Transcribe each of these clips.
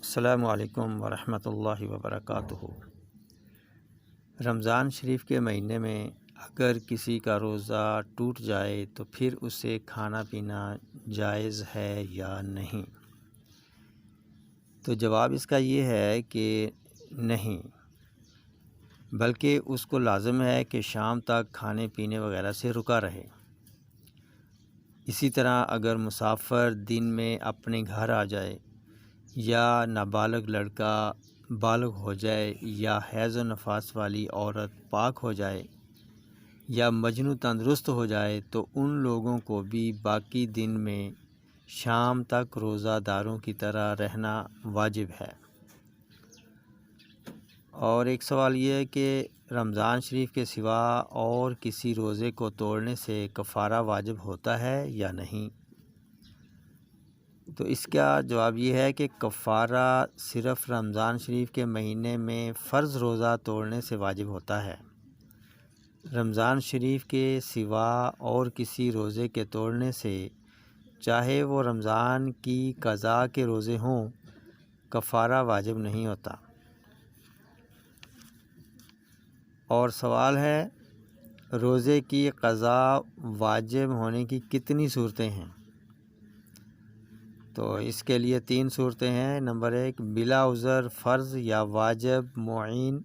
السلام علیکم ورحمۃ اللہ وبرکاتہ۔ رمضان شریف کے مہینے میں اگر کسی کا روزہ ٹوٹ جائے تو پھر اسے کھانا پینا جائز ہے یا نہیں؟ تو جواب اس کا یہ ہے کہ نہیں، بلکہ اس کو لازم ہے کہ شام تک کھانے پینے وغیرہ سے رکا رہے۔ اسی طرح اگر مسافر دن میں اپنے گھر آ جائے، یا نابالغ لڑکا بالغ ہو جائے، یا حیض و نفاس والی عورت پاک ہو جائے، یا مجنوں تندرست ہو جائے تو ان لوگوں کو بھی باقی دن میں شام تک روزہ داروں کی طرح رہنا واجب ہے۔ اور ایک سوال یہ ہے کہ رمضان شریف کے سوا اور کسی روزے کو توڑنے سے کفارہ واجب ہوتا ہے یا نہیں؟ تو اس کا جواب یہ ہے کہ کفارہ صرف رمضان شریف کے مہینے میں فرض روزہ توڑنے سے واجب ہوتا ہے۔ رمضان شریف کے سوا اور کسی روزے کے توڑنے سے، چاہے وہ رمضان کی قضاء کے روزے ہوں، کفارہ واجب نہیں ہوتا۔ اور سوال ہے، روزے کی قضاء واجب ہونے کی کتنی صورتیں ہیں؟ تو اس کے لیے 3 صورتیں ہیں۔ نمبر 1، بلا عذر فرض یا واجب معین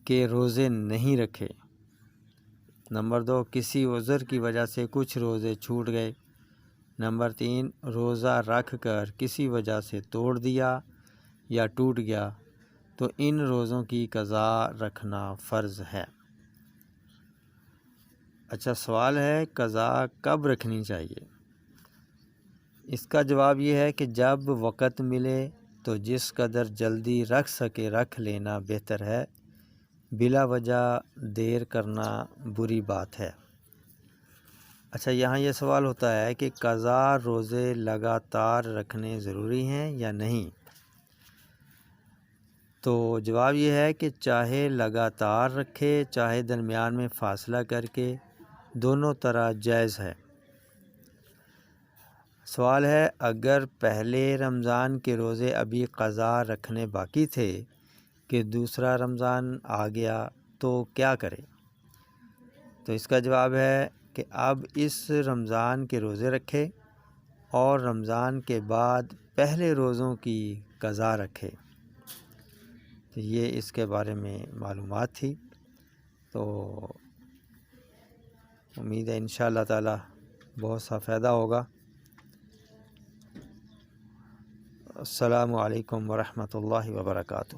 کے روزے نہیں رکھے۔ نمبر 2، کسی عذر کی وجہ سے کچھ روزے چھوٹ گئے۔ نمبر 3، روزہ رکھ کر کسی وجہ سے توڑ دیا یا ٹوٹ گیا تو ان روزوں کی قضاء رکھنا فرض ہے۔ اچھا، سوال ہے قضاء کب رکھنی چاہیے؟ اس کا جواب یہ ہے کہ جب وقت ملے تو جس قدر جلدی رکھ سکے رکھ لینا بہتر ہے، بلا وجہ دیر کرنا بری بات ہے۔ اچھا، یہاں یہ سوال ہوتا ہے کہ قضاء روزے لگاتار رکھنے ضروری ہیں یا نہیں؟ تو جواب یہ ہے کہ چاہے لگاتار رکھے چاہے درمیان میں فاصلہ کر کے، دونوں طرح جائز ہے۔ سوال ہے، اگر پہلے رمضان کے روزے ابھی قضاء رکھنے باقی تھے کہ دوسرا رمضان آ گیا تو کیا کرے؟ تو اس کا جواب ہے کہ اب اس رمضان کے روزے رکھے اور رمضان کے بعد پہلے روزوں کی قضاء رکھے۔ تو یہ اس کے بارے میں معلومات تھی، تو امید ہے انشاءاللہ تعالی بہت سا فائدہ ہوگا۔ السلام علیکم ورحمۃ اللہ وبرکاتہ۔